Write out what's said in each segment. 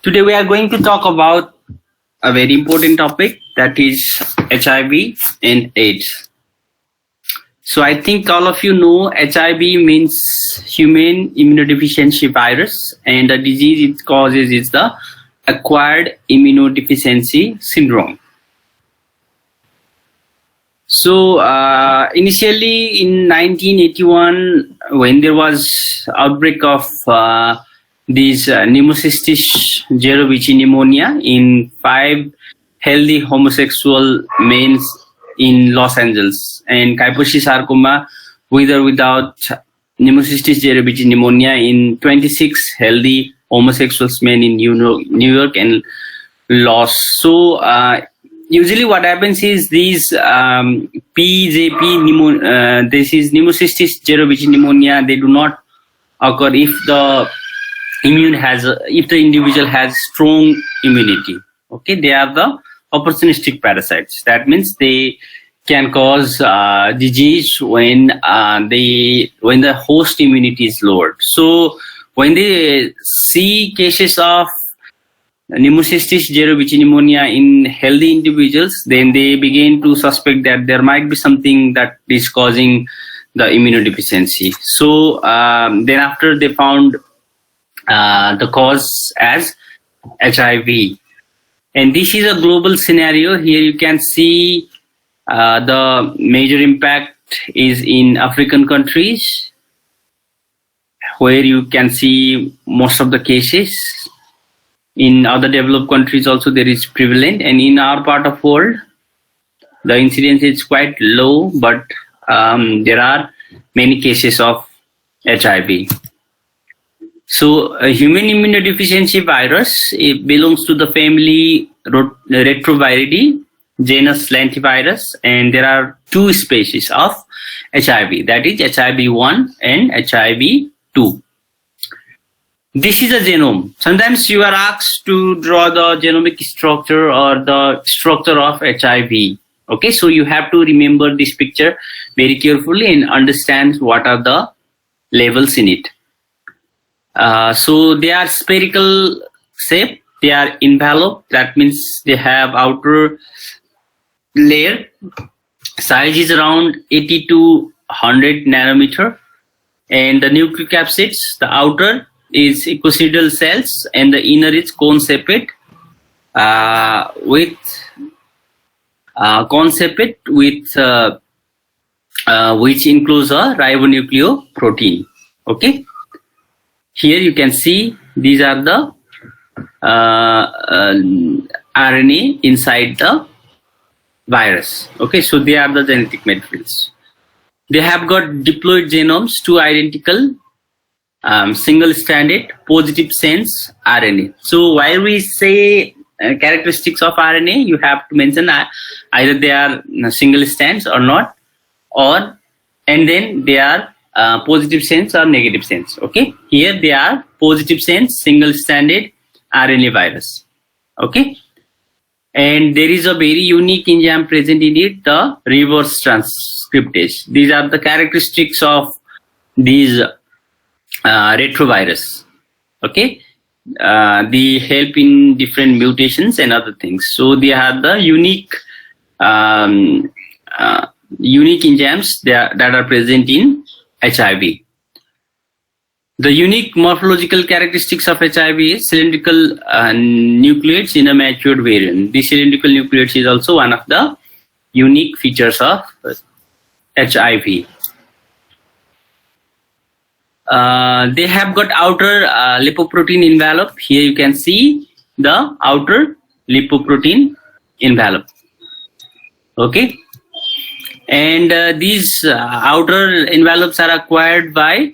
Today we are going to talk about a very important topic, that is HIV and AIDS. So I think all of you know HIV means human immunodeficiency virus, and the disease it causes is the acquired immunodeficiency syndrome. So initially in 1981, when there was outbreak of this pneumocystis jirovecii pneumonia in 5 healthy homosexual men in Los Angeles, and Kaposi sarcoma with or without pneumocystis jirovecii pneumonia in 26 healthy homosexual men in New York and lost. So usually what happens is these PJP this is pneumocystis jirovecii pneumonia, they do not occur if the if the individual has strong immunity. Okay, they are the opportunistic parasites. That means they can cause disease when the host immunity is lowered. So when they see cases of pneumocystis jirovecii pneumonia in healthy individuals, then they begin to suspect that there might be something that is causing the immunodeficiency. So then after they found the cause as HIV. And this is a global scenario. Here you can see the major impact is in African countries, where you can see most of the cases. In other developed countries also there is prevalent, and in our part of world the incidence is quite low, but there are many cases of HIV. So a human immunodeficiency virus, it belongs to the family Retroviridae, genus Lentivirus, and there are 2 species of HIV, that is HIV1 and HIV2. This is a genome. Sometimes you are asked to draw the genomic structure or the structure of HIV. Okay, so you have to remember this picture very carefully and understand what are the levels in it. So they are spherical shape, they are enveloped, that means they have outer layer, size is around 80 to 100 nanometer, and the nucleocapsids, the outer is icosahedral cells and the inner is cone shaped with which includes a ribonucleoprotein. Okay, here you can see these are the RNA inside the virus. Okay, so they are the genetic materials. They have got diploid genomes, 2 identical single-stranded positive sense RNA. So while we say characteristics of RNA, you have to mention either they are single strands or not, and then they are positive sense or negative sense. Okay, here they are positive sense single-stranded RNA virus. Okay, and there is a very unique enzyme present in it, the reverse transcriptase. These are the characteristics of these retrovirus. Okay, they help in different mutations and other things. So they have the unique enzymes that are present in HIV. The unique morphological characteristics of HIV is cylindrical nucleates in a matured variant. This cylindrical nucleates is also one of the unique features of HIV. They have got outer lipoprotein envelope. Here you can see the outer lipoprotein envelope. Okay, and these outer envelopes are acquired by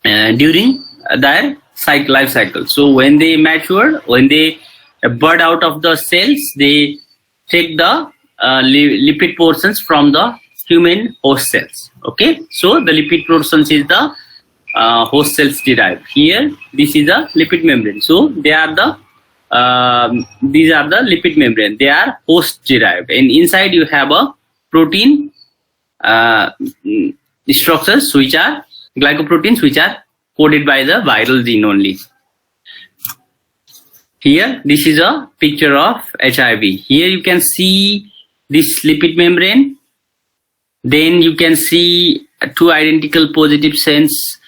during their life cycle. So when they mature, when they bud out of the cells, they take the lipid portions from the human host cells. Okay, so the lipid portions is the host cells derived. Here this is a lipid membrane, so they are the these are the lipid membrane, they are host derived, and inside you have a protein structures which are glycoproteins which are coded by the viral gene only. Here, this is a picture of HIV. Here you can see this lipid membrane. Then you can see two identical positive sense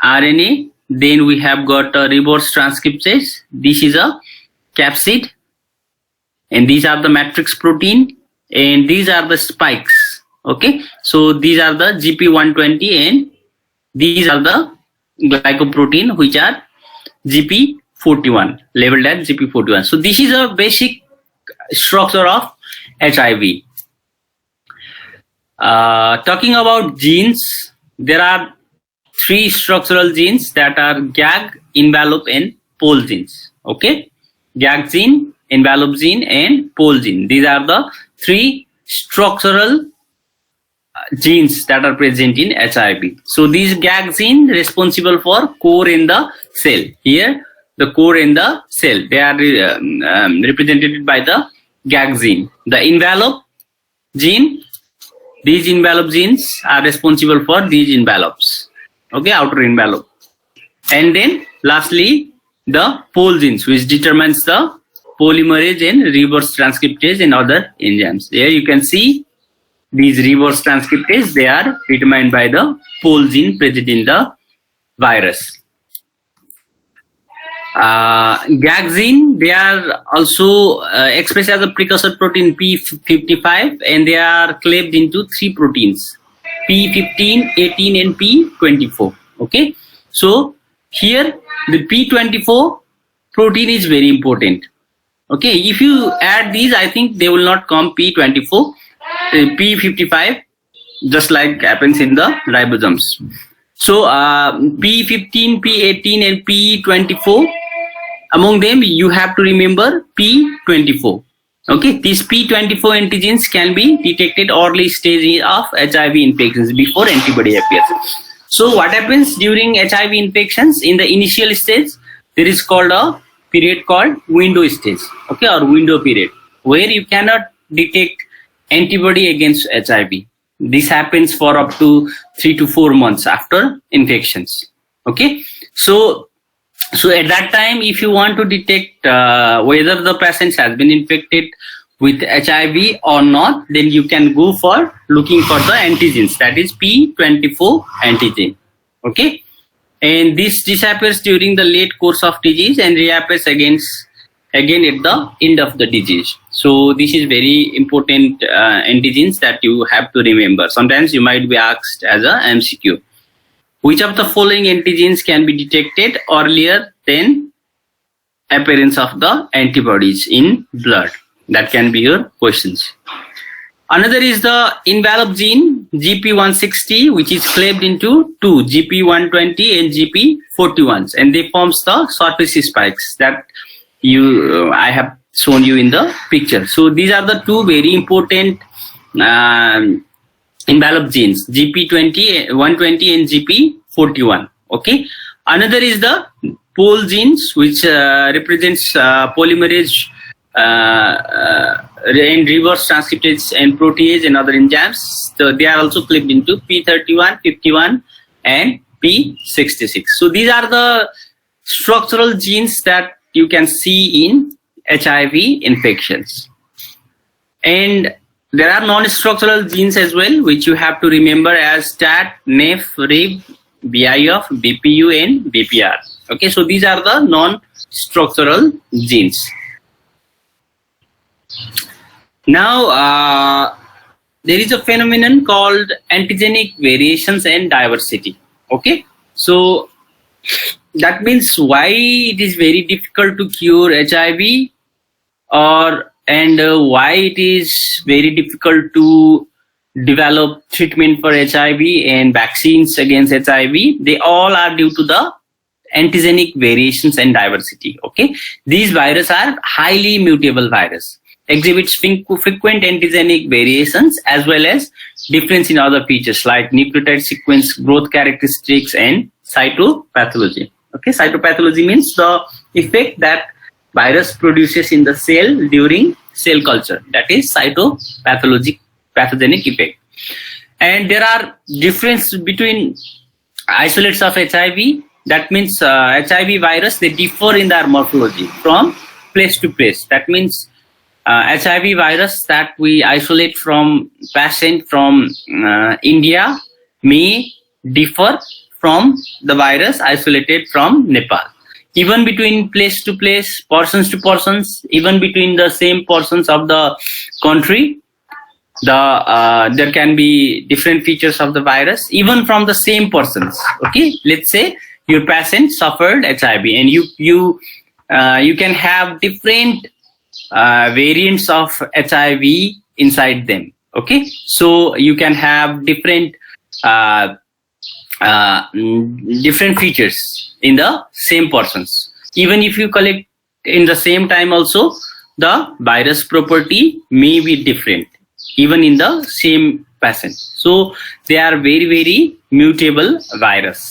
RNA. Then we have got a reverse transcriptase. This is a capsid. And these are the matrix protein. And these are the spikes. Okay. So these are the GP120 and these are the glycoprotein which are GP41, labeled as GP41. So this is a basic structure of HIV. Talking about genes, there are three structural genes that are GAG, envelope and pol genes. Okay, GAG gene, envelope gene and pol gene. These are the three structural genes that are present in HIV. So these GAG gene responsible for core in the cell. Here the core in the cell, they are represented by the GAG gene. The envelope gene, these envelope genes are responsible for these envelopes. Okay, outer envelope. And then lastly the pol genes, which determines the polymerase and reverse transcriptase and other enzymes. Here you can see these reverse transcriptase, they are determined by the pol gene present in the virus. GAG gene, they are also expressed as a precursor protein P55 and they are cleaved into three proteins, P15, 18 and P24. Okay, so here the P24 protein is very important. Okay, if you add these, I think they will not come P24, P55, just like happens in the ribosomes. So P15, P18 and P24, among them you have to remember P24. Okay, these P24 antigens can be detected early stage of HIV infections before antibody appears. So what happens during HIV infections in the initial stage? There is called a period called window stage, okay, or window period, where you cannot detect antibody against HIV. This happens for up to 3 to 4 months after infections. Okay, so at that time, if you want to detect whether the patient has been infected with HIV or not, then you can go for looking for the antigens, that is P24 antigen. Okay, and this disappears during the late course of disease and reappears again at the end of the disease. So this is very important antigens that you have to remember. Sometimes you might be asked as a MCQ. Which of the following antigens can be detected earlier than appearance of the antibodies in blood? That can be your questions. Another is the envelope gene GP160, which is cleaved into two, GP120 and GP41s, and they forms the surface spikes that I have shown you in the picture. So these are the two very important envelope genes, GP120 and GP41. Okay. Another is the pol genes, which represents polymerase and reverse transcriptase and protease and other enzymes. So they are also cleaved into P31, 51 and P66. So these are the structural genes that you can see in HIV infections. And there are non-structural genes as well, which you have to remember as STAT, NEF, RIB, BIF, BPU and BPR. Okay, so these are the non-structural genes. Now, there is a phenomenon called antigenic variations and diversity. Okay, so that means why it is very difficult to cure HIV, and why it is very difficult to develop treatment for HIV and vaccines against HIV. They all are due to the antigenic variations and diversity. Okay, these viruses are highly mutable virus, exhibits frequent antigenic variations as well as difference in other features like nucleotide sequence, growth characteristics and cytopathology. Okay, cytopathology means the effect that virus produces in the cell during cell culture, that is pathogenic effect. And there are difference between isolates of HIV. That means HIV virus, they differ in their morphology from place to place. That means HIV virus that we isolate from patient from India may differ from the virus isolated from Nepal. Even between place to place, persons to persons, even between the same persons of the country, there can be different features of the virus, even from the same persons. Okay, let's say your patient suffered HIV, and you can have different variants of HIV inside them. Okay, so you can have different features in the same persons. Even if you collect in the same time also, the virus property may be different even in the same patient. So they are very, very mutable virus.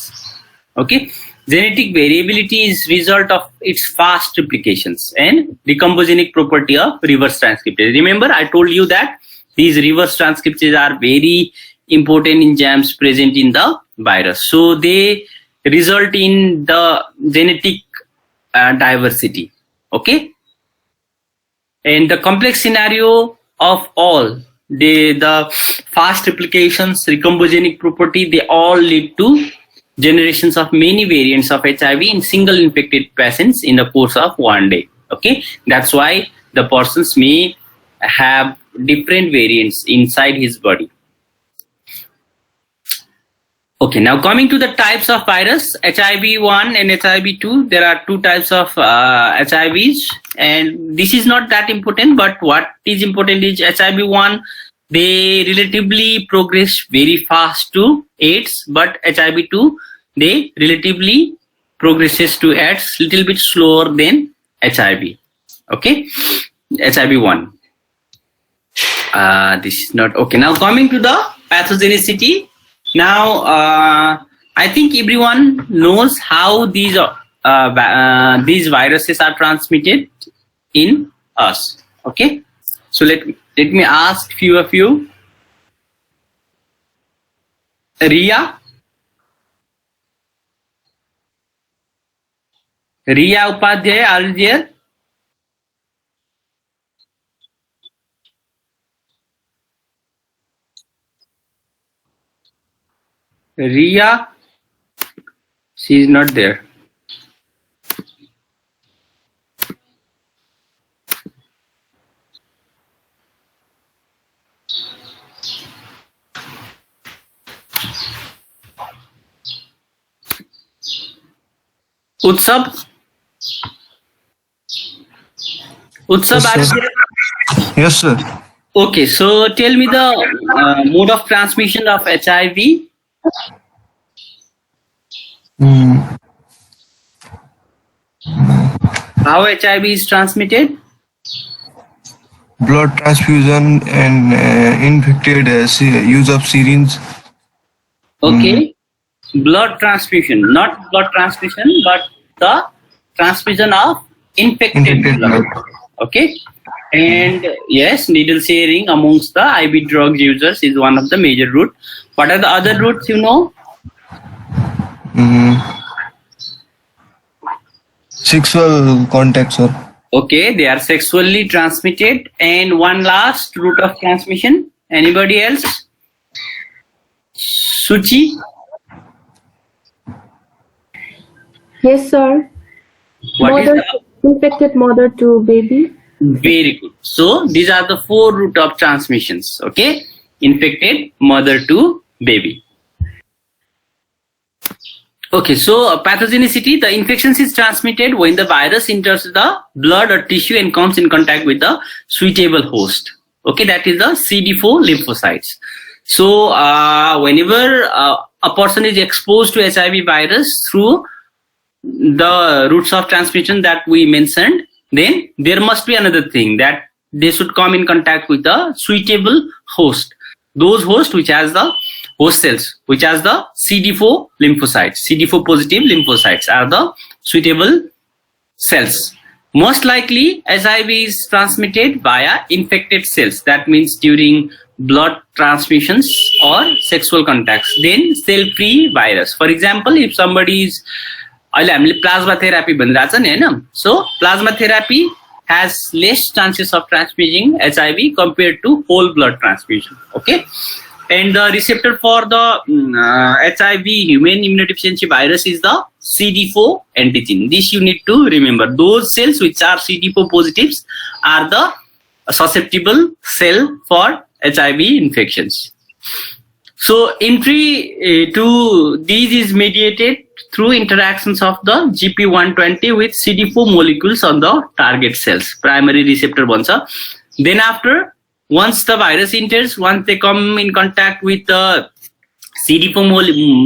Okay, genetic variability is result of its fast replications and recombogenic property of reverse transcriptase. Remember, I told you that these reverse transcriptase are very important enzymes present in the virus. So they result in the genetic diversity. Okay, and the complex scenario of all the fast replications, recombogenic property, they all lead to generations of many variants of HIV in single infected patients in the course of one day. Okay, that's why the persons may have different variants inside his body. Okay, now coming to the types of virus, HIV-1 and HIV-2, there are two types of HIVs, and this is not that important, but what is important is HIV-1, they relatively progress very fast to AIDS, but HIV-2, they relatively progresses to AIDS little bit slower than HIV. Okay, HIV-1. This is not okay. Now coming to the pathogenicity. Now, I think everyone knows how these viruses are transmitted in us. Okay, so let me ask few of you. Riya Upadhyay, are you there? Riya, she is not there. Utsav, Yes, are you sir. there? Yes, sir. Okay, so tell me the mode of transmission of HIV. How HIV is transmitted? Blood transfusion and infected use of syringe. Okay, blood transfusion, not blood transfusion, but the transfusion of infected Infected blood. blood. Okay, and yes, needle sharing amongst the IV drug users is one of the major route. What are the other routes, you know? Sexual contact, sir. Okay, they are sexually transmitted. And one last route of transmission. Anybody else? Suchi? Yes, sir. What is Mother, the infected mother to baby. Very good. So these are the four route of transmissions. Okay, infected mother to baby. Okay, so pathogenicity, the infection is transmitted when the virus enters the blood or tissue and comes in contact with the suitable host. Okay, that is the CD4 lymphocytes. So whenever a person is exposed to HIV virus through the routes of transmission that we mentioned, then there must be another thing, that they should come in contact with a suitable host. Those hosts which has the host cells, which has the CD4 lymphocytes, CD4 positive lymphocytes are the suitable cells. Most likely HIV is transmitted via infected cells. That means during blood transmissions or sexual contacts. Then cell-free virus. For example, if somebody is, अहिले हामीले plasma therapy भनिरहेछ नि हैन, so plasma therapy has less chances of transmitting HIV compared to whole blood transfusion. Okay, and the receptor for the HIV human immunodeficiency virus is the CD4 antigen. This you need to remember. Those cells which are CD4 positives are the susceptible cell for HIV infections. So entry to these is mediated through interactions of the GP120 with CD4 molecules on the target cells. Primary receptor bन्छ. Then after, once the virus enters, once they come in contact with the CD4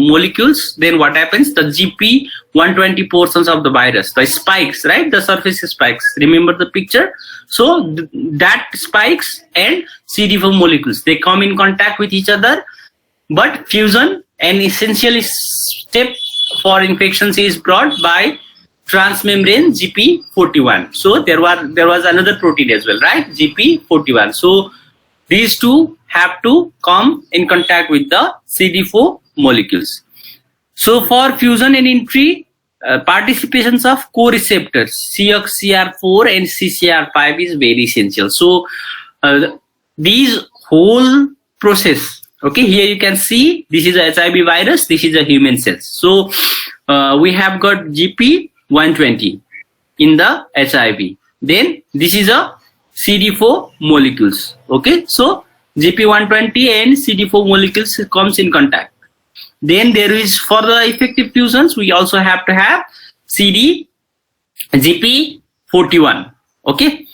molecules, then what happens? The GP120 portions of the virus, the spikes, right? The surface spikes. Remember the picture? So that spikes and CD4 molecules, they come in contact with each other, but fusion and essential step for infections is brought by transmembrane GP41. So there was another protein as well, right? GP41. So these two have to come in contact with the CD4 molecules. So for fusion and entry, participations of co-receptors CXCR4 and CCR5 is very essential. So these whole process, okay, here you can see this is a HIV virus, this is a human cells. So we have got GP120 in the HIV. Then this is a CD4 molecules. Okay, so GP120 and CD4 molecules comes in contact. Then there is, for the effective fusions, we also have to have GP41. Okay,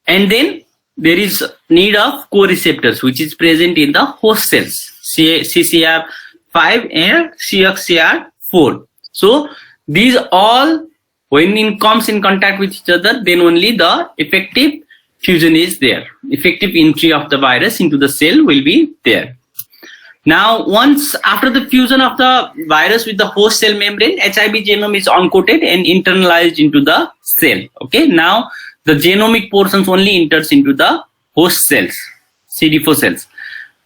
and then there is need of co-receptors which is present in the host cells, CCR5 and CXCR4. So these all, when it comes in contact with each other, then only the effective fusion is there. Effective entry of the virus into the cell will be there. Now, once after the fusion of the virus with the host cell membrane, HIV genome is uncoated and internalized into the cell. Okay, now the genomic portions only enters into the host cells, CD4 cells.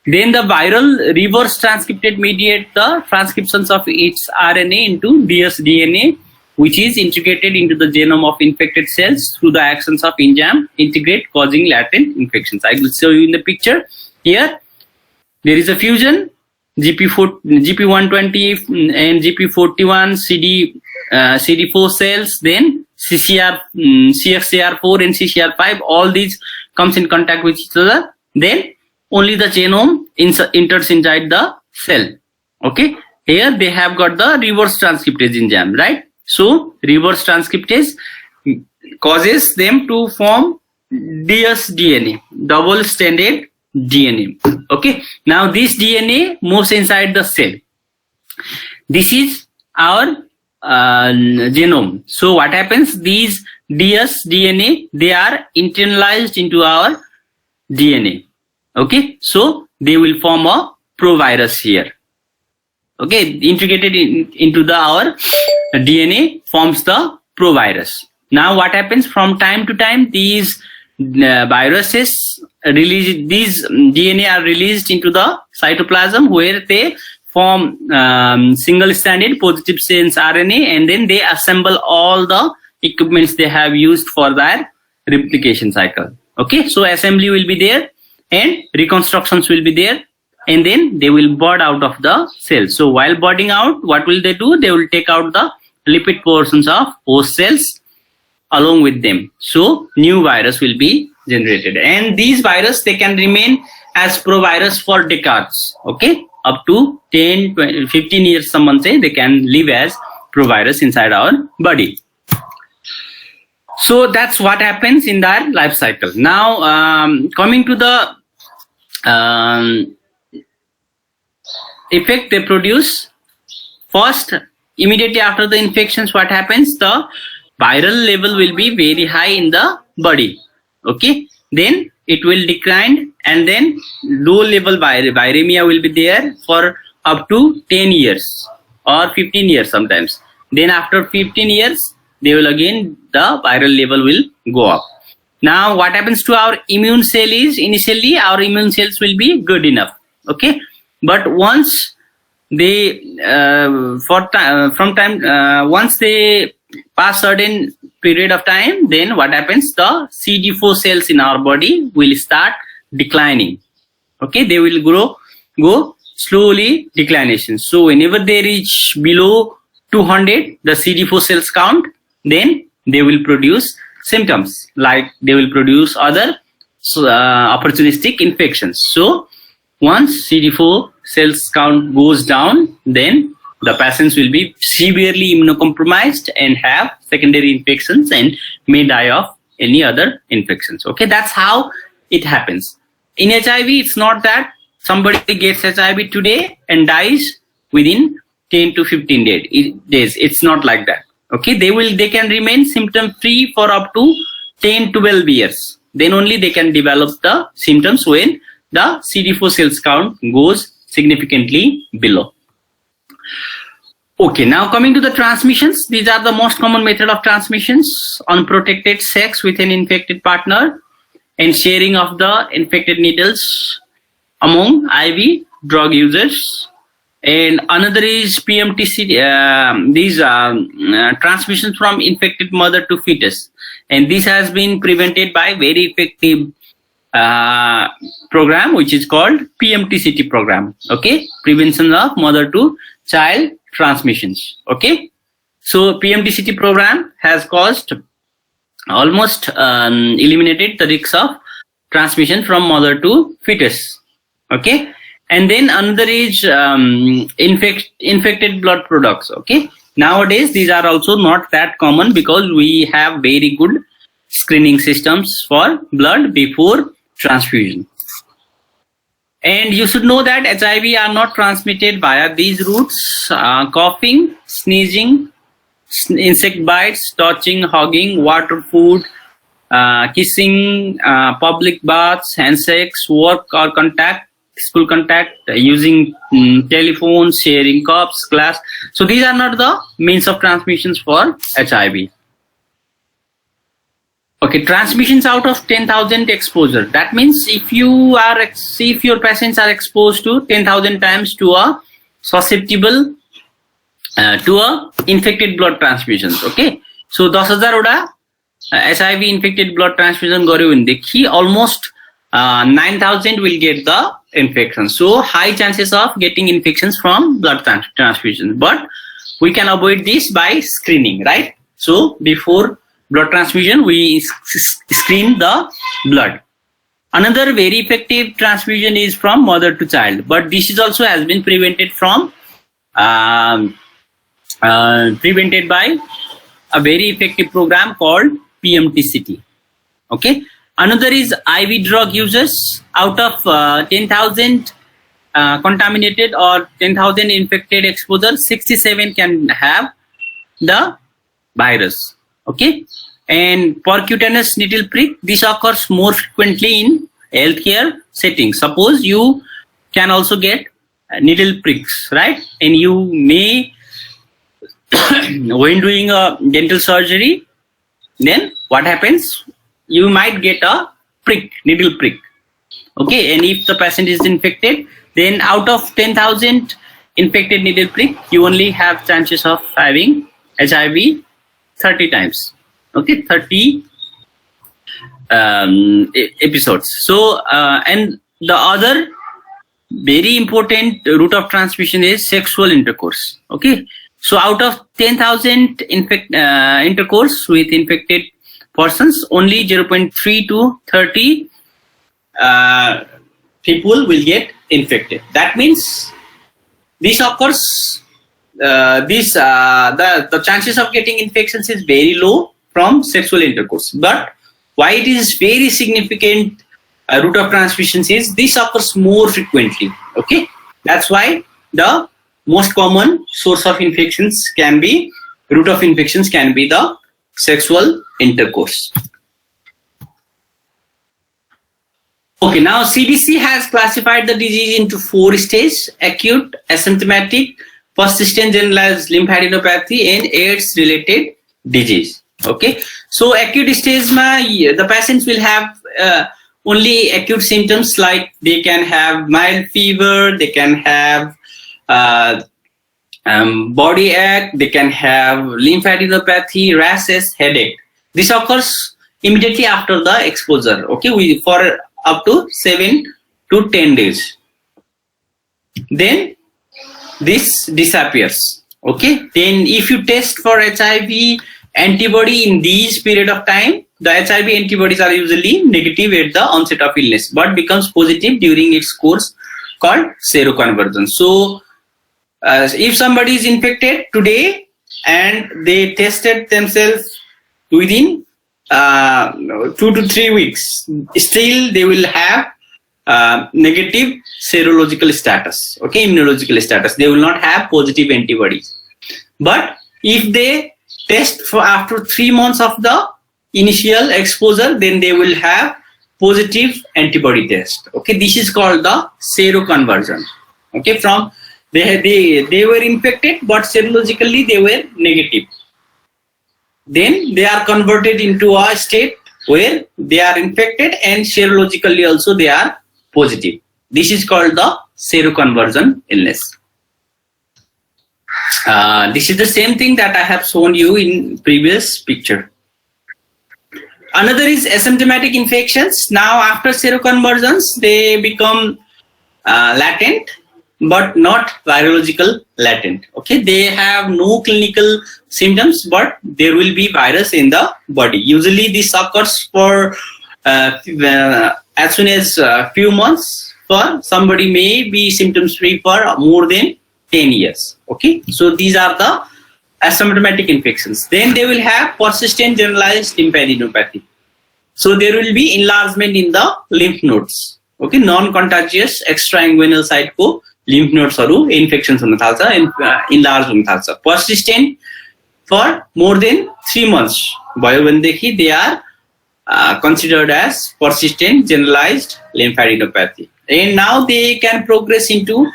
Then the viral reverse transcriptase mediate the transcriptions of its RNA into dsDNA, which is integrated into the genome of infected cells through the actions of enzyme integrate, causing latent infections. I will show you in the picture here. There is a fusion, GP120 and GP41 CD4 cells, then CXCR4 and CCR5, all these comes in contact with each other. Then only the genome enters inside the cell. Okay, here they have got the reverse transcriptase enzyme, right? So reverse transcriptase causes them to form dsDNA, double-stranded DNA. Okay, now this DNA moves inside the cell. This is our genome. So what happens? These dsDNA, they are internalized into our DNA. Okay, so they will form a provirus here. Okay, integrated into our DNA forms the provirus. Now what happens? From time to time, these viruses release, these DNA are released into the cytoplasm, where they form single-stranded positive sense RNA, and then they assemble all the equipments they have used for their replication cycle. Okay, so assembly will be there and reconstructions will be there, and then they will bud out of the cell. So while budding out, what will they do? They will take out the lipid portions of host cells along with them. So new virus will be generated, and these virus, they can remain as provirus for decades. Okay, up to 10, 20, 15 years, someone say they can live as provirus inside our body. So that's what happens in that life cycle. Now coming to the effect they produce. First, immediately after the infections, what happens? The viral level will be very high in the body. Okay, then it will decline, and then low level viremia will be there for up to 10 years or 15 years sometimes. Then after 15 years, they will again, the viral level will go up. Now what happens to our immune cell is, initially our immune cells will be good enough. Okay, but once they once they pass certain period of time, then what happens? The CD4 cells in our body will start declining. Okay, they will go slowly declination. So whenever they reach below 200, the CD4 cells count, then they will produce symptoms, like they will produce other opportunistic infections. So once CD4 cells count goes down, then the patients will be severely immunocompromised and have secondary infections and may die of any other infections. Okay, that's how it happens. In HIV, it's not that somebody gets HIV today and dies within 10 to 15 days. It's not like that. Okay, they can remain symptom free for up to 10-12 years. Then only they can develop the symptoms when the CD4 cells count goes significantly below. Okay, now coming to the transmissions. These are the most common method of transmissions: unprotected sex with an infected partner and sharing of the infected needles among IV drug users. And another is PMTCT, these transmissions from infected mother to fetus. And this has been prevented by very effective program which is called PMTCT program. Okay, prevention of mother to child transmissions. Okay, so PMTCT program has caused almost eliminated the risk of transmission from mother to fetus. Okay, and then another is infected blood products. Okay, nowadays these are also not that common because we have very good screening systems for blood before transfusion. And you should know that HIV are not transmitted via these routes: coughing, sneezing, insect bites, touching, hugging, water, food, kissing, public baths, handshakes, work or contact, school contact, using telephones, sharing cups, glass. So these are not the means of transmissions for HIV. Okay, transmissions out of 10,000 exposure. That means if your patients are exposed to 10,000 times to a susceptible to a infected blood transfusions. Okay, so 10,000 oda HIV infected blood transfusion garyo bhanedekhi almost 9,000 will get the infection. So high chances of getting infections from blood transfusion. But we can avoid this by screening, right? So before blood transfusion, we screen the blood. Another very effective transfusion is from mother to child, but this is also has been prevented from prevented by a very effective program called PMTCT. Okay. Another is IV drug users. Out of 10,000 contaminated or 10,000 infected exposure, 67 can have the virus. Okay, and percutaneous needle prick, this occurs more frequently in healthcare settings. Suppose you can also get needle pricks, right? And you may, when doing a dental surgery, then what happens? You might get a prick, needle prick. Okay, and if the patient is infected, then out of 10,000 infected needle prick, you only have chances of having HIV 30 times. Okay, 30 episodes. So, and the other very important route of transmission is sexual intercourse. Okay, so out of 10,000 intercourse with infected persons, only 0.3 to 30 people will get infected. That means this occurs. The chances of getting infections is very low from sexual intercourse. But why it is very significant route of transmissions is this occurs more frequently. Okay, that's why the most common source of infections can be, route of infections can be the sexual intercourse. Okay, now CDC has classified the disease into 4 stages: acute, asymptomatic, persistent generalized lymphadenopathy, and AIDS related disease. Okay, so acute stage the patients will have only acute symptoms, like they can have mild fever, they can have body ache, they can have lymphadenopathy, rashes, headache. This occurs immediately after the exposure, okay, for up to 7 to 10 days. Then this disappears, okay. Then if you test for HIV antibody in these period of time, the HIV antibodies are usually negative at the onset of illness, but becomes positive during its course, called seroconversion. So if somebody is infected today and they tested themselves within 2 to 3 weeks, still they will have negative serological status, okay, immunological status. They will not have positive antibodies. But if they test for after 3 months of the initial exposure, then they will have positive antibody test. Okay, this is called the seroconversion. Okay, from they were infected, but serologically they were negative. Then they are converted into a state where they are infected and serologically also they are positive. This is called the seroconversion illness. This is the same thing that I have shown you in previous picture. Another is asymptomatic infections. Now after seroconversions, they become latent, but not virological latent. Okay, they have no clinical symptoms, but there will be virus in the body. Usually this occurs for as soon as few months. For somebody may be symptoms free for more than 10 years. Okay, so these are the asymptomatic infections. Then they will have persistent generalized lymphadenopathy. So there will be enlargement in the lymph nodes. Okay, non-contagious extrainguinal site को lymph nodes हरू infections हुन थाल्छ, enlarge हुन थाल्छ. Persistent for more than 3 months भयो भनेदेखि they are considered as persistent generalized lymphadenopathy. And now they can progress into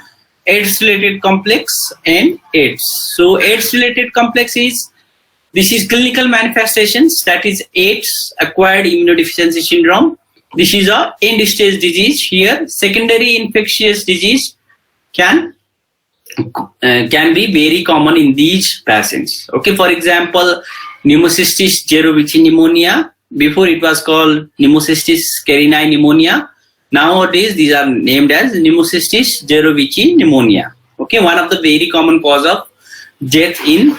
AIDS-related complex and AIDS. So AIDS-related complex is, this is clinical manifestations, that is AIDS, acquired immunodeficiency syndrome. This is a end-stage disease. Here, secondary infectious disease can be very common in these patients. Okay, for example, Pneumocystis jirovecii pneumonia. Before it was called Pneumocystis carinii pneumonia. Nowadays, these are named as Pneumocystis jirovecii pneumonia. Okay, one of the very common cause of death in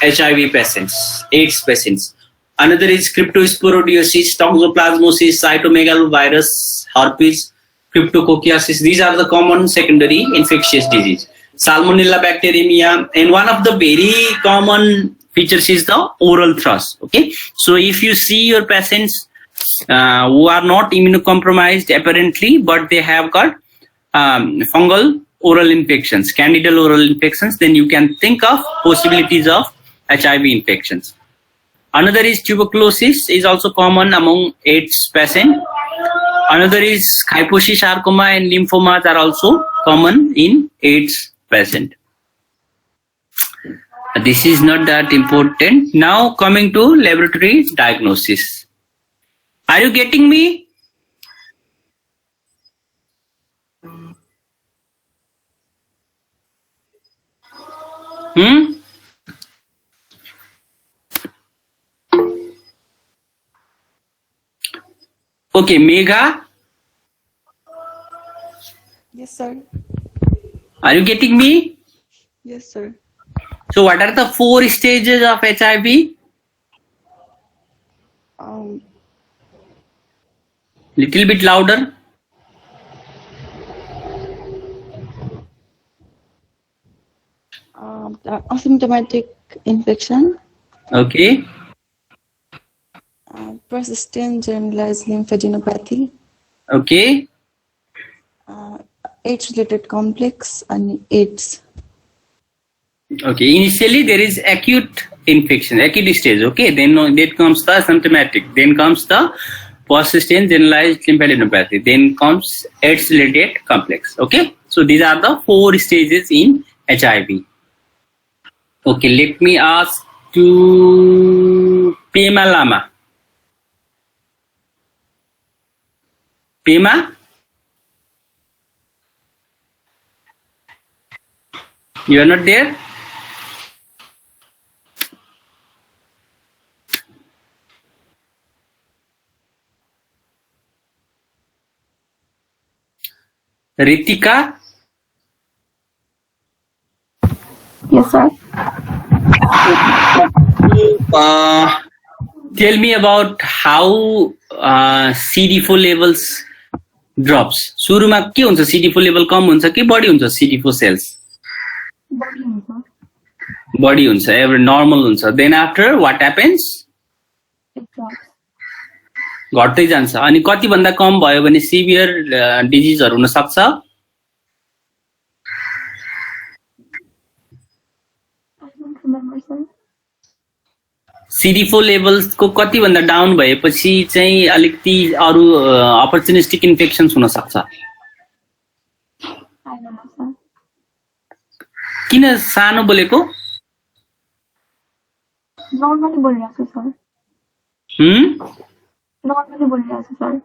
HIV patients, AIDS patients. Another is cryptosporidiosis, toxoplasmosis, cytomegalovirus, herpes, cryptococciasis. These are the common secondary infectious disease. Salmonella bacteremia, and one of the very common features is the oral thrush. Okay, so if you see your patients who are not immunocompromised apparently, but they have got fungal oral infections, candidal oral infections, then you can think of possibilities of HIV infections. Another is tuberculosis, is also common among AIDS patients. Another is Kaposi sarcoma and lymphomas are also common in AIDS patient. This is not that important. Now coming to laboratory diagnosis. Are you getting me? Okay, Megha. Yes, sir. Are you getting me? Yes, sir. So what are the 4 stages of HIV? Little bit louder. The asymptomatic infection, Okay. persistent generalized lymphadenopathy, Okay. AIDS-related complex, and AIDS. Okay. Initially there is acute infection, acute stage. Okay. Then comes the asymptomatic. Then comes the persistent generalized lymphadenopathy. Then comes AIDS-related complex. Okay. So these are the 4 stages in HIV. Okay. Let me ask to Pema Lama. Pema? You are not there? Ritika, Yes, sir. tell me about how CD4 levels drops. सुरुमा के हुन्छ, CD4 level कम हुन्छ कि बढी हुन्छ CD4 cells? बढी हुन्छ, every normal हुन्छ. Then after what happens? It drops. घट्दै जान्छ. अनि कति भन्दा कम भयो भने सिभियर डिजिजहरु हुन सक्छ? I don't remember, sir. CD4 levels को कति भन्दा डाउन भएपछि चाहिँ अलिकति अरु अपर्चुनिस्टिक इन्फेक्सन्स हुन सक्छ. I don't know, sir. किन सानो बोलेको? Normally बोलिरहेको छु, sir. Normally बोलिरहेको छु, sir.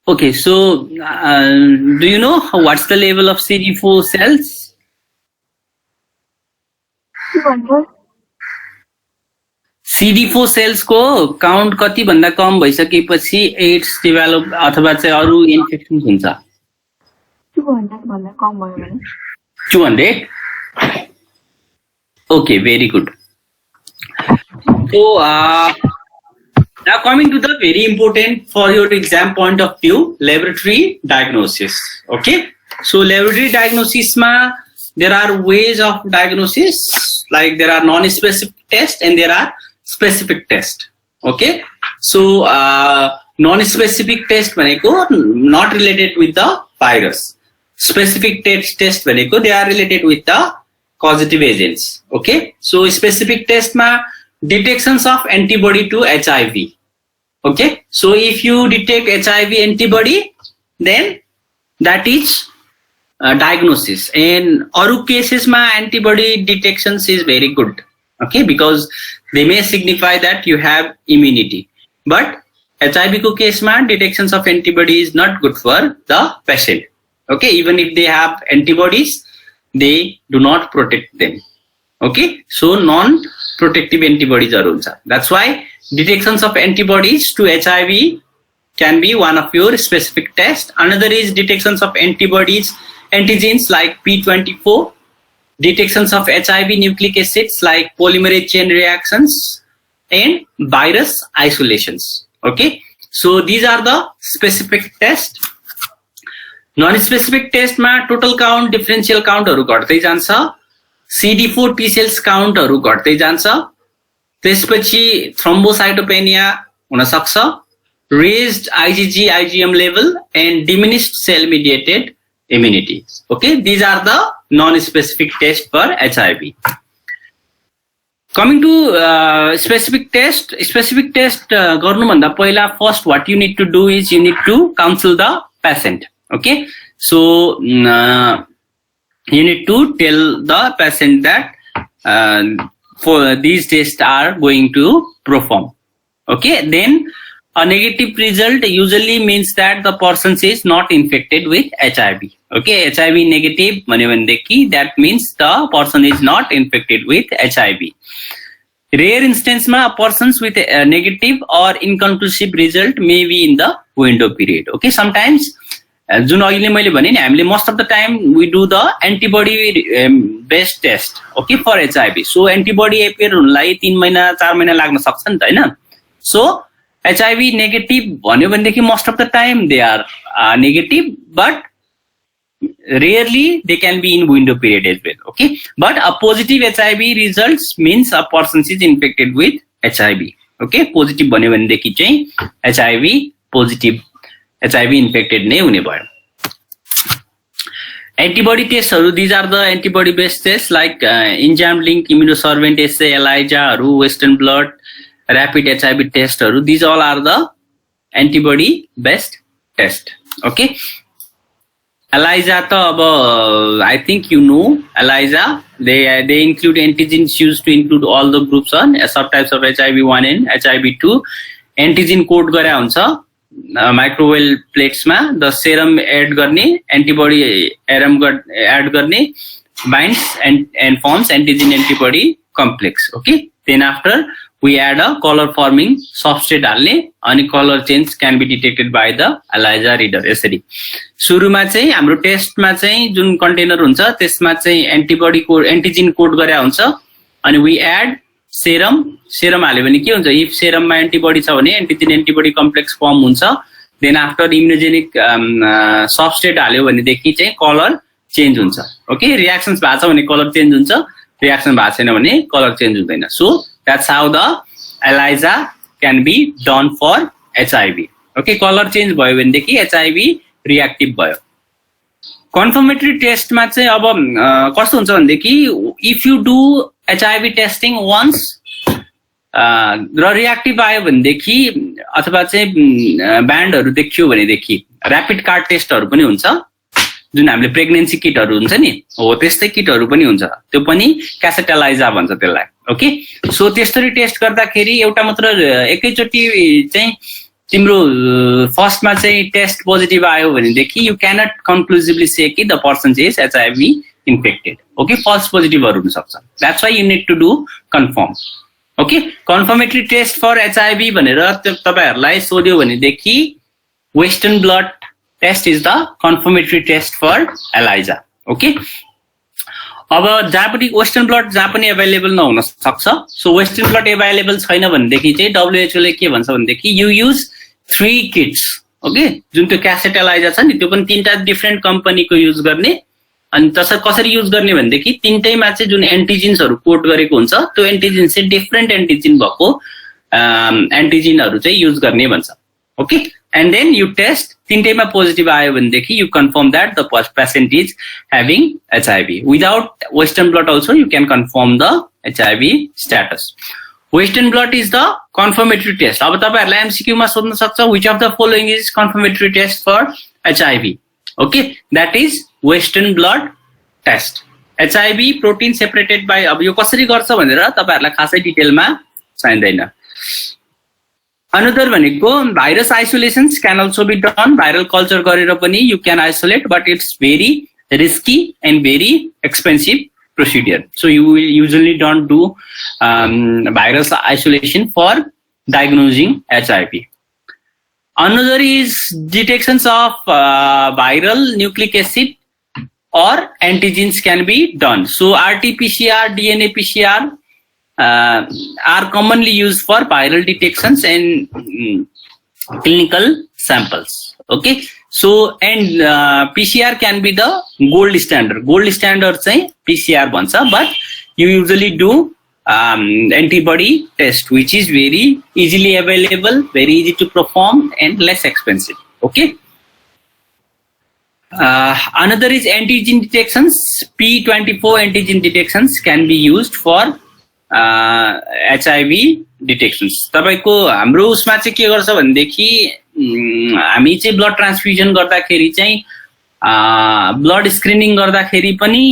Okay, so do you know what's the level of CD4 cells? 200. CD4 cells को काउन्ट कति भन्दा कम भइसकेपछि एड्स डेभलप अथवा चाहिँ अरु इन्फेक्सन्स हुन्छ. 200 भन्दा कम भयो भने 200? Okay, very good. So now coming to the very important for your exam point of view, laboratory diagnosis. Okay, so laboratory diagnosis ma there are ways of diagnosis, like there are non-specific tests and there are specific tests. Okay, so non-specific test bhaneko not related with the virus. Specific test bhaneko they are related with the causative agents. Okay, so specific test ma detections of antibody to HIV. Okay, so if you detect HIV antibody, then that is diagnosis. And aru cases ma antibody detections is very good. Okay, because they may signify that you have immunity. But HIV ko case ma detections of antibody is not good for the patient. Okay, even if they have antibodies, they do not protect them. Okay, so non-protective antibodies are also. That's why detections of antibodies to HIV can be one of your specific tests. Another is detections of antibodies, antigens like P24, detections of HIV nucleic acids like polymerase chain reactions, and virus isolations. Okay, so these are the specific tests. Non-specific test ma total count, differential count haru घट्दै जान्छ. CD4 T cells count haru घट्दै जान्छ. त्यसपछि thrombocytopenia हुन सक्छ, raised IgG IgM level and diminished cell mediated immunity. Okay, these are the non-specific tests for HIV. Coming to specific test गर्नु भन्दा पहिला first what you need to do is you need to counsel the patient. Okay, so you need to tell the patient that for these tests are going to perform. Okay, then a negative result usually means that the person is not infected with HIV. Okay, HIV negative भन्यो भनेदेखि that means the person is not infected with HIV. Rare instance ma persons with a negative or inconclusive result may be in the window period. Okay, sometimes जुन अहिले मैले भने नि हामीले most of the time we do the antibody based test. Okay, for HIV. So antibody appear हुनलाई 3 महिना 4 महिना लाग्न सक्छ नि त हैन. So HIV negative भन्यो भनेदेखि most of the time they are negative, but rarely they can be in window period as well. Okay, but a positive HIV results means a person is infected with HIV. Okay, positive भन्यो भनेदेखि चाहिँ HIV positive HIV infected नै हुने भयो. Antibody tests haru, these are the antibody based tests like enzyme link immunosorbent assay, ELISA haru, western blot, rapid HIV test haru, these all are the antibody based test. Okay, ELISA ta aba I think you know ELISA, they include antigens used to include all the groups on subtypes of HIV1 and HIV2. Antigen code गरे हुन्छ microwell प्लेट्समा, the serum add गर्ने, antibody एरम add गर्ने, binds and forms antigen antibody complex. Okay, then after we add a color forming substrate हाल्ने अनि color change can be detected by the ELISA reader यसरी सुरुमा चाहिँ हाम्रो टेस्टमा चाहिँ जुन कन्टेनर हुन्छ त्यसमा चाहिँ एन्टिबडी कोड एन्टिजेन कोड गरे हुन्छ अनि we add serum हाल्यो भने के हुन्छ इफ सेरममा एन्टिबडी छ भने एन्टिजेन एन्टिबडी कम्प्लेक्स फर्म हुन्छ देन आफ्टर इम्युनोजेनिक सबस्ट्रेट हाल्यो भने देखि चाहिँ कलर चेन्ज हुन्छ ओके रिएक्सन्स भएको छ भने कलर चेन्ज हुन्छ रिएक्सन भएको छैन भने कलर चेन्ज हुँदैन सो that's how the ELISA can be done for HIV okay color change भयो भने देखि HIV रिएक्टिभ भयो कन्फर्मेटरी टेस्टमा चाहिँ अब कस्तो हुन्छ भने देखि if you do HIV testing once र रिएक्टिभ आयो भने देखि अथवा चाहिँ ब्यान्डहरु देखियो भने देखि र्यापिड कार्ड टेस्टहरु पनि हुन्छ जुन हामीले प्रेग्नेन्सी किटहरु हुन्छ नि हो त्यस्तै किटहरु पनि हुन्छ त्यो पनि क्यासेट ELISA भन्छ त्यसलाई ओके सो त्यसरी टेस्ट गर्दाखेरि एउटा मात्र एकैचोटी चाहिँ तिम्रो फर्स्टमा चाहिँ टेस्ट पोजिटिभ आयो भने देखि you cannot conclusively say that the person is HIV infected okay false पोजिटिभहरु हुन सक्छ that's why you need to do confirm okay confirmatory test for HIV भनेर तपाईहरुलाई सोध्यो भने देखि western blot test is the confirmatory test for ELISA okay अब जहाँ पनि वेस्टर्न ब्लड जहाँ पनि एभाइलेबल नहुन सक्छ सो वेस्टर्न ब्लड एभाइलेबल छैन भनेदेखि चाहिँ WHO ले के भन्छ भनेदेखि यु युज 3 किट्स ओके जुन त्यो क्यासेट ELISA छ नि त्यो पनि तीनटा डिफरेन्ट कम्पनीको युज गर्ने अनि कसरी युज गर्ने भनेदेखि तीनटैमा चाहिँ जुन एन्टिजेन्सहरु कोड गरेको हुन्छ त्यो एन्टिजेन चाहिँ डिफरेन्ट एन्टिजेन भएको एन्टिजेनहरु चाहिँ युज गर्ने भन्छ okay and then you test तीनटैमा पोजिटिभ आयो भने देखि you confirm that the patient is having HIV without western blot also you can confirm the HIV status western blot is the confirmatory test अब तपाईहरुलाई MCQ मा सोध्न सक्छ which of the following is confirmatory test for HIV okay that is western blot test HIV protein separated by अब यो कसरी गर्छ भनेर तपाईहरुलाई खासै डिटेलमा चाहिँदैन Another भनेको virus isolations can also be done viral culture गरेर पनि you can isolate but it's very risky and very expensive procedure so you will usually don't do virus isolation for diagnosing HIV another is detections of viral nucleic acid or antigens can be done so RT-PCR DNA PCR are commonly used for viral detections and clinical samples okay so and PCR can be the gold standard चाहिँ PCR भन्छ but you usually do antibody test which is very easily available very easy to perform and less expensive okay another is antigen detections P24 antigen detections can be used for HIV डिटेक्सन्स तपाईको हाम्रो उसमा चाहिँ के गर्छ भनेदेखि हामी चाहिँ blood transfusion गर्दाखेरि चाहिँ ब्लड स्क्रिनिङ गर्दाखेरि पनि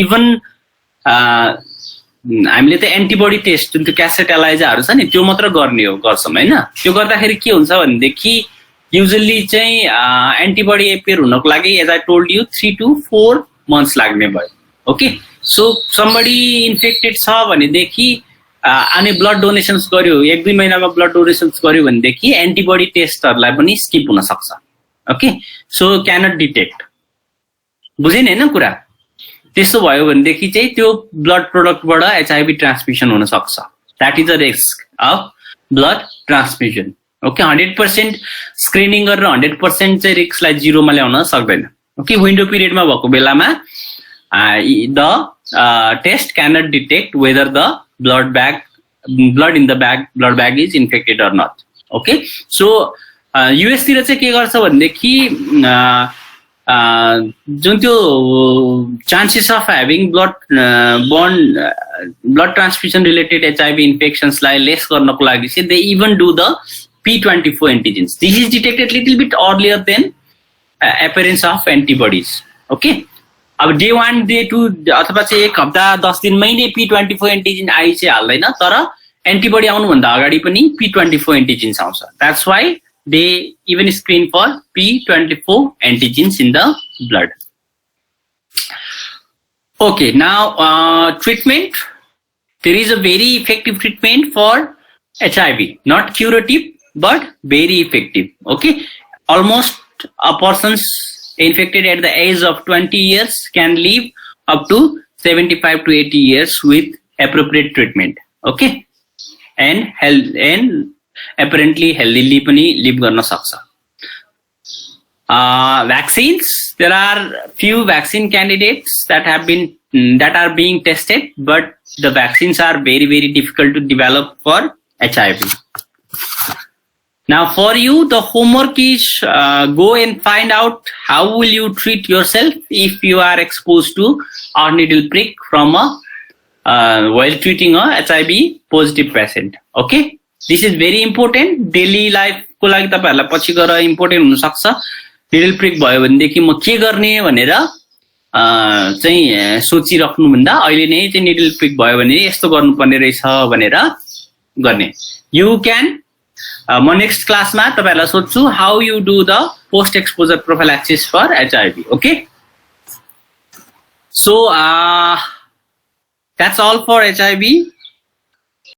इभन हामीले त एन्टिबडी टेस्ट जुन त्यो क्यासेट ELISAहरु छ नि त्यो मात्र गर्ने हो गर्छौं हैन त्यो गर्दाखेरि के हुन्छ भनेदेखि युजुअली चाहिँ एन्टिबडी एपियर हुनको लागि as I told you 3 to 4 months लाग्ने भयो ओके सो somebody इन्फेक्टेड छ भनेदेखि अनि ब्लड डोनेसन्स गर्यो 1-2 महिनामा ब्लड डोनेसन्स गर्यो भनेदेखि एन्टिबडी टेस्टहरुलाई पनि स्किप हुन सक्छ ओके सो क्यानट डिटेक्ट बुझेन हैन कुरा त्यस्तो भयो भनेदेखि चाहिँ त्यो ब्लड प्रोडक्टबाट HIV ट्रान्समिसन हुन सक्छ that is the risk of blood transmission okay 100% screening गरेर 100% चाहिँ रिस्कलाई जिरोमा ल्याउन सक्दैन ओके विन्डो पिरियडमा भएको बेलामा the test cannot detect whether the blood in the blood bag is infected or not okay so US तिर चाहिँ के गर्छ भनेदेखि जुन त्यो chances of having blood transfusion related HIV infections lie less गर्नको लागि चाहिँ they even do the P24 antigens this is detected little bit earlier than appearance of antibodies okay अब डे 1 डे 2 अथवा चाहिँ 1 हप्ता 10 दिनमै नै P24 एन्टिजेन आई चाहिँ हाल्दैन तर एन्टिबडी आउनु भन्दा अगाडि पनि P24 एन्टिजेन्स आउँछ that's why they even screen for P24 antigens in the blood okay now treatment there is a very effective treatment for HIV, not curative, but very effective. Okay, almost a person's infected at the age of 20 years can live up to 75 to 80 years with appropriate treatment. Okay, and apparently healthily पनि live गर्न सक्छ. Vaccines, there are few vaccine candidates that are being tested, but the vaccines are very difficult to develop for HIV. Now for you, the homework is go and find out how will you treat yourself if you are exposed to a needle prick from a while treating a HIV positive patient. Okay, this is very important. Daily life को लागि तपाईहरुलाई पछि गएर important हुन सक्छ. Needle prick भयो भनेदेखि म के गर्ने भनेर चाहिँ सोचिराख्नु भन्दा अहिले नै चाहिँ निडल प्रिक भयो भने यस्तो गर्नुपर्ने रहेछ भनेर गर्ने. यु क्यान म नेक्स्ट क्लासमा तपाईहरुलाई सोध्छु how you do the post exposure prophylaxis for HIV. Okay, so that's all for HIV.